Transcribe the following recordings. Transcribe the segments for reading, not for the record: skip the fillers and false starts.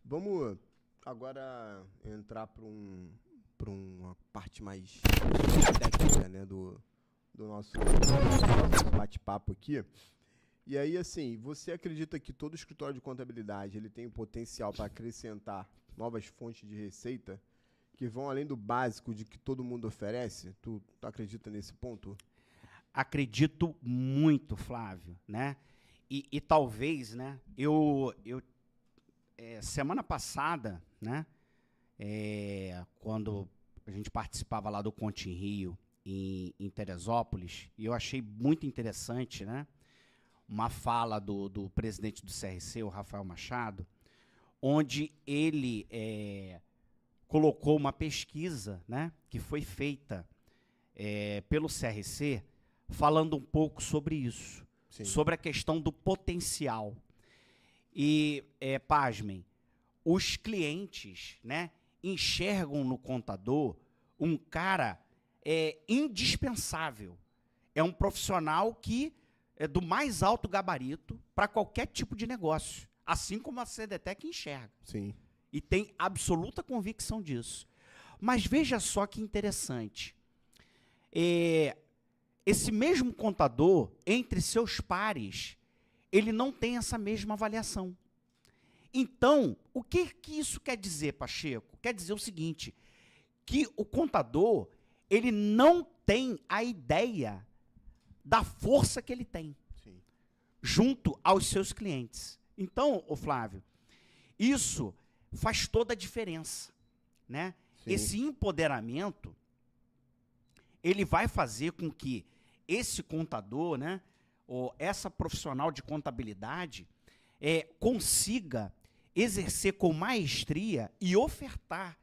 Vamos agora entrar para uma parte mais técnica, né, do nosso bate-papo aqui. E aí, assim, você acredita que todo escritório de contabilidade ele tem o potencial para acrescentar novas fontes de receita que vão além do básico de que todo mundo oferece? Tu acredita nesse ponto? Acredito muito, Flávio, né? E talvez, né? Semana passada, né? Quando a gente participava lá do Conte em Rio, em Teresópolis, e eu achei muito interessante, né? Uma fala do presidente do CRC, o Rafael Machado, onde ele colocou uma pesquisa, né? Que foi feita pelo CRC, falando um pouco sobre isso, Sim. sobre a questão do potencial. E, pasmem, os clientes, né, enxergam no contador um cara indispensável. É um profissional que é do mais alto gabarito para qualquer tipo de negócio, assim como a CDTEC enxerga. Sim. E tem absoluta convicção disso. Mas veja só que interessante. Esse mesmo contador, entre seus pares, ele não tem essa mesma avaliação. Então, o que isso quer dizer, Pacheco? Quer dizer o seguinte, que o contador, ele não tem a ideia da força que ele tem. Sim. Junto aos seus clientes. Então, ô Flávio, isso faz toda a diferença, né? Sim. Esse empoderamento, ele vai fazer com que esse contador, né, ou essa profissional de contabilidade, consiga exercer com maestria e ofertar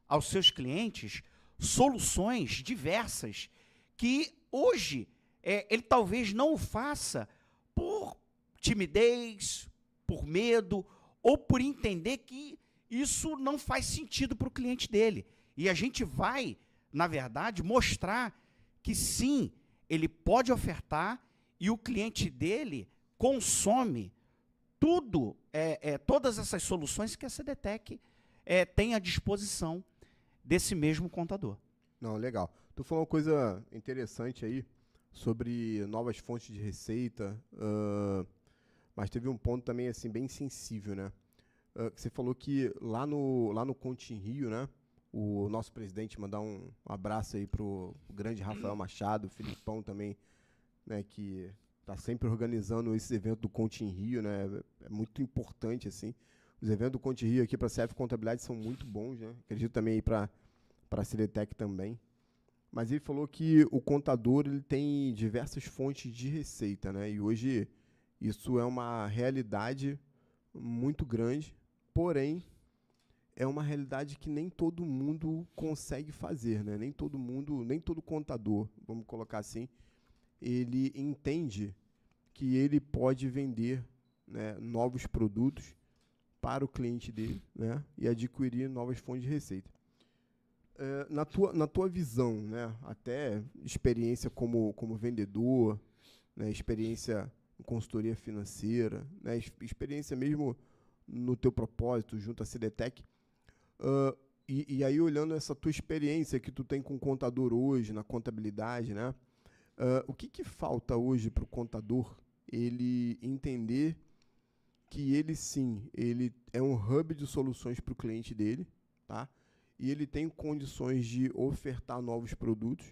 aos seus clientes soluções diversas que hoje ele talvez não o faça por timidez, por medo, ou por entender que isso não faz sentido para o cliente dele. E a gente vai, na verdade, mostrar que sim, ele pode ofertar e o cliente dele consome tudo, todas essas soluções que a CDTEC tem à disposição desse mesmo contador. Não, legal. Tu falou uma coisa interessante aí sobre novas fontes de receita, mas teve um ponto também assim bem sensível, né? Que você falou que lá no Conte em Rio, né? O nosso presidente, mandar um abraço aí pro grande Rafael Machado, o Filipão também, né? Que tá sempre organizando esse evento do Conte em Rio, né? É muito importante, assim. Os eventos do Conte em Rio aqui para a CF Contabilidade são muito bons, né? Acredito também aí para a CDTEC também. Mas ele falou que o contador ele tem diversas fontes de receita, né? E hoje isso é uma realidade muito grande, porém é uma realidade que nem todo mundo consegue fazer, né? Nem todo contador, vamos colocar assim, ele entende que ele pode vender, né, novos produtos para o cliente dele, né? E adquirir novas fontes de receita. Na tua visão, né, até experiência como vendedor, né, experiência em consultoria financeira, né, experiência mesmo no teu propósito junto à CDTEC, e aí olhando essa tua experiência que tu tem com o contador hoje, na contabilidade, né, o que falta hoje para o contador ele entender que ele sim, ele é um hub de soluções para o cliente dele, tá? E ele tem condições de ofertar novos produtos,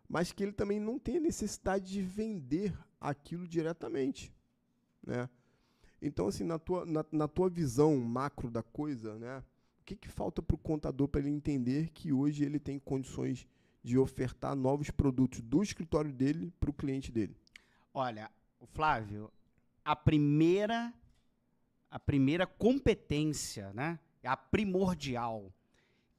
mas que ele também não tem a necessidade de vender aquilo diretamente, né? Então, assim, na tua visão macro da coisa, né, o que falta para o contador para ele entender que hoje ele tem condições de ofertar novos produtos do escritório dele para o cliente dele? Olha, Flávio, a primeira competência, né, a primordial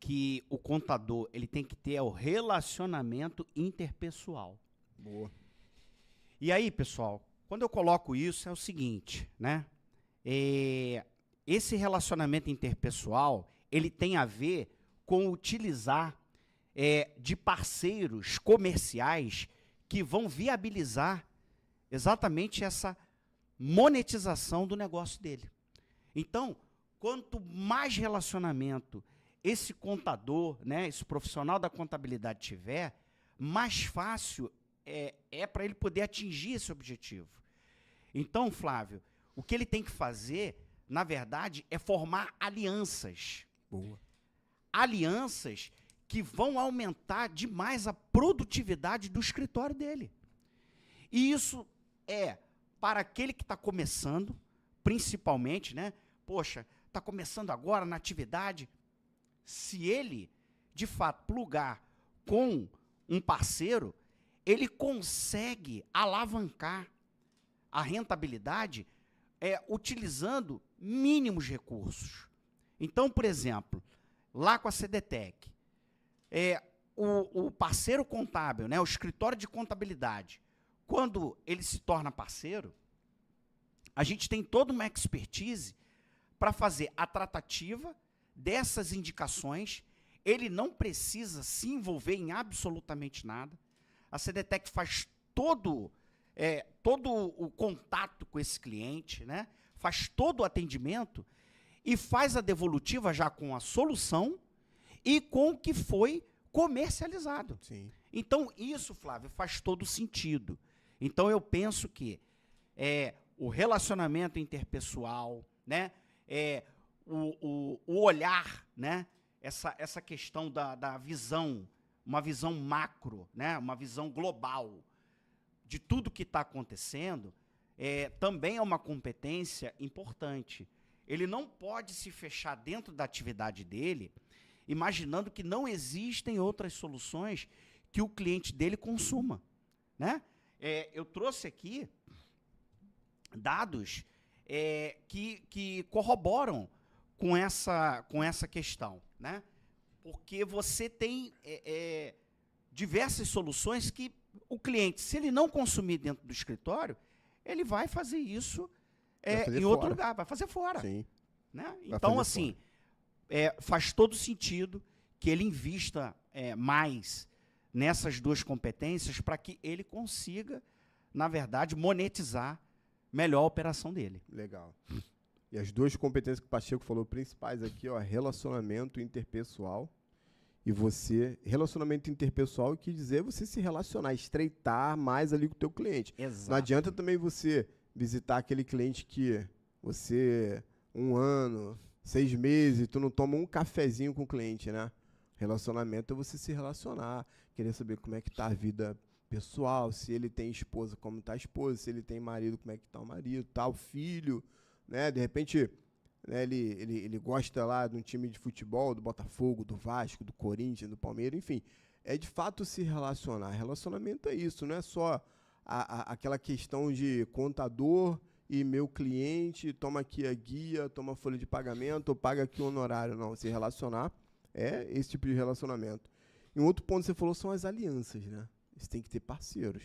que o contador ele tem que ter é o relacionamento interpessoal. Boa. E aí, pessoal, quando eu coloco isso, é o seguinte, né? Esse relacionamento interpessoal, ele tem a ver com utilizar de parceiros comerciais que vão viabilizar exatamente essa monetização do negócio dele. Então, quanto mais relacionamento esse contador, né, esse profissional da contabilidade tiver, mais fácil é para ele poder atingir esse objetivo. Então, Flávio, o que ele tem que fazer, na verdade, é formar alianças. Boa. Alianças que vão aumentar demais a produtividade do escritório dele. E isso é para aquele que está começando, principalmente, né? Poxa, está começando agora na atividade. Se ele, de fato, plugar com um parceiro, ele consegue alavancar a rentabilidade utilizando mínimos recursos. Então, por exemplo, lá com a CDTEC, o parceiro contábil, né, o escritório de contabilidade, quando ele se torna parceiro, a gente tem toda uma expertise para fazer a tratativa dessas indicações. Ele não precisa se envolver em absolutamente nada. A CDTEC faz todo o contato com esse cliente, né? Faz todo o atendimento e faz a devolutiva já com a solução e com o que foi comercializado. Sim. Então, isso, Flávio, faz todo sentido. Então, eu penso que o relacionamento interpessoal, né? O olhar, né? Essa questão da visão, uma visão macro, né? Uma visão global de tudo que está acontecendo, também é uma competência importante. Ele não pode se fechar dentro da atividade dele, imaginando que não existem outras soluções que o cliente dele consuma, né? Eu trouxe aqui dados que corroboram com essa questão, né? Porque você tem diversas soluções que o cliente, se ele não consumir dentro do escritório, ele vai fazer isso em outro lugar, vai fazer fora. Sim. Né? Então, assim, faz todo sentido que ele invista mais nessas duas competências para que ele consiga, na verdade, monetizar melhor a operação dele. Legal. E as duas competências que o Pacheco falou principais aqui, ó, relacionamento interpessoal. E relacionamento interpessoal quer dizer você se relacionar, estreitar mais ali com o teu cliente. Exato. Não adianta também você visitar aquele cliente que você, 1 ano, 6 meses, tu não toma um cafezinho com o cliente, né? Relacionamento é você se relacionar, querer saber como é que tá a vida pessoal, se ele tem esposa, como tá a esposa, se ele tem marido, como é que tá o marido, tá o filho, né? De repente, né, ele gosta lá de um time de futebol, do Botafogo, do Vasco, do Corinthians, do Palmeiras, enfim. É de fato se relacionar. Relacionamento é isso, não é só aquela questão de contador e meu cliente, toma aqui a guia, toma a folha de pagamento, ou paga aqui o honorário. Não, se relacionar é esse tipo de relacionamento. E um outro ponto que você falou são as alianças, né? Você tem que ter parceiros.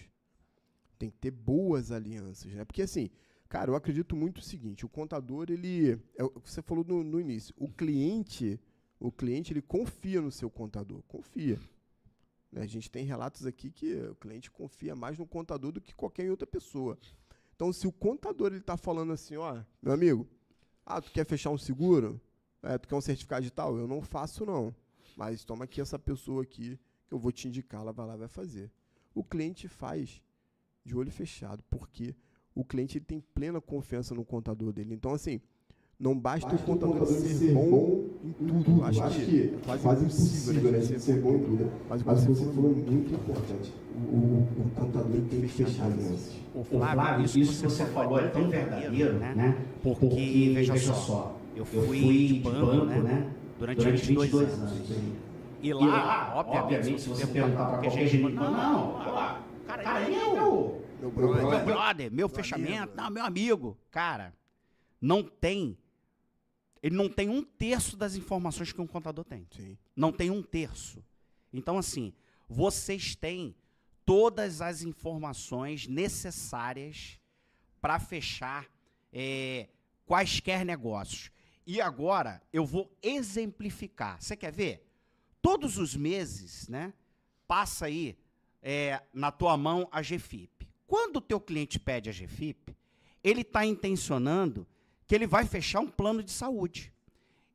Tem que ter boas alianças, né? Porque assim, cara, eu acredito muito o seguinte, o contador, é o que você falou no início, o cliente, ele confia no seu contador, confia. Né? A gente tem relatos aqui que o cliente confia mais no contador do que qualquer outra pessoa. Então, se o contador ele está falando assim, ó, meu amigo, tu quer fechar um seguro? Tu quer um certificado de tal? Eu não faço, não. Mas toma aqui essa pessoa aqui, que eu vou te indicar, ela vai lá e vai fazer. O cliente faz de olho fechado, porque o cliente ele tem plena confiança no contador dele. Então, assim, não basta o contador ser bom em tudo. Acho que é quase impossível, né, ser bom em tudo. Mas o que você falou é muito importante. O contador tem que fechar alianças. Flávio, isso que você falou é tão verdadeiro, né? Porque, veja só, eu fui de banco, né? Durante 22 anos. E lá, obviamente, se você perguntar para qualquer gente, não, cara, ele é meu brother, meu fechamento, não, meu amigo. Cara, ele não tem 1/3 das informações que um contador tem. Sim. Não tem 1/3. Então, assim, vocês têm todas as informações necessárias para fechar quaisquer negócios. E agora, eu vou exemplificar. Você quer ver? Todos os meses, né, passa aí na tua mão a GFIP. Quando o teu cliente pede a GFIP, ele está intencionando que ele vai fechar um plano de saúde.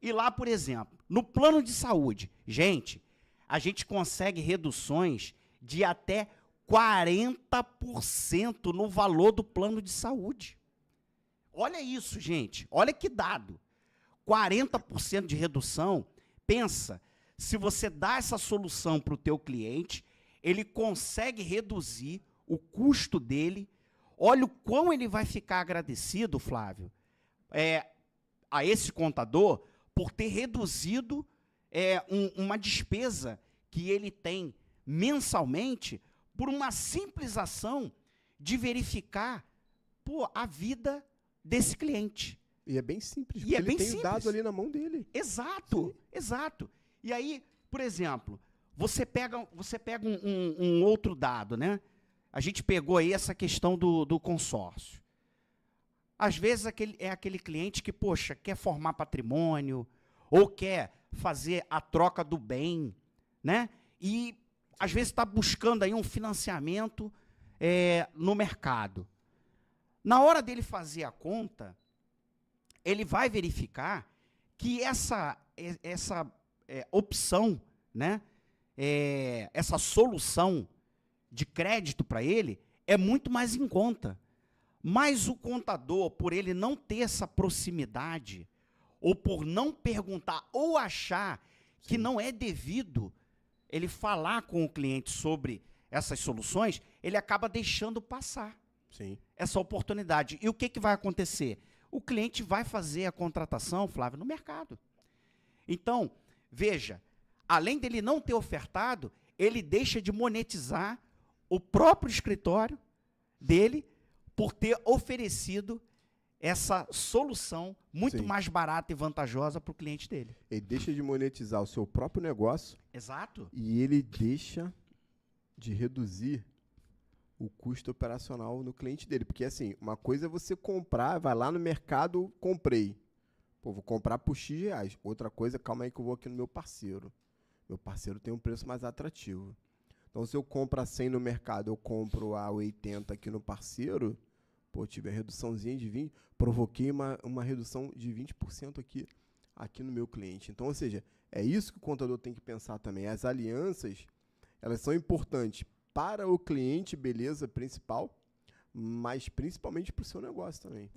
ir lá, por exemplo, no plano de saúde. Gente, a gente consegue reduções de até 40% no valor do plano de saúde. Olha isso, gente. Olha que dado. 40% de redução. Pensa, se você dá essa solução para o teu cliente, ele consegue reduzir o custo dele. Olha o quão ele vai ficar agradecido, Flávio, a esse contador por ter reduzido uma despesa que ele tem mensalmente por uma simples ação de verificar a vida desse cliente. E é bem simples, porque ele tem o dado ali na mão dele. Exato, sim, exato. E aí, por exemplo, você pega um outro dado, né? A gente pegou aí essa questão do consórcio. Às vezes é aquele cliente que, poxa, quer formar patrimônio ou quer fazer a troca do bem, né? E às vezes está buscando aí um financiamento no mercado. Na hora dele fazer a conta, ele vai verificar que essa opção, né? Essa solução de crédito para ele é muito mais em conta. Mas o contador, por ele não ter essa proximidade, ou por não perguntar, ou achar que não é devido ele falar com o cliente sobre essas soluções, ele acaba deixando passar essa oportunidade. E o que vai acontecer? O cliente vai fazer a contratação, Flávio, no mercado. Então, veja, além dele não ter ofertado, ele deixa de monetizar o próprio escritório dele por ter oferecido essa solução muito mais barata e vantajosa para o cliente dele. Ele deixa de monetizar o seu próprio negócio. Exato. E ele deixa de reduzir o custo operacional no cliente dele. Porque, assim, uma coisa é você comprar, vai lá no mercado, comprei. Pô, vou comprar por X reais. Outra coisa, calma aí que eu vou aqui no meu parceiro. Meu parceiro tem um preço mais atrativo. Então, se eu compro a 100 no mercado, eu compro a 80 aqui no parceiro, pô, tive a reduçãozinha de 20%, provoquei uma redução de 20% aqui no meu cliente. Então, ou seja, é isso que o contador tem que pensar também. As alianças, elas são importantes para o cliente, beleza, principal, mas principalmente para o seu negócio também.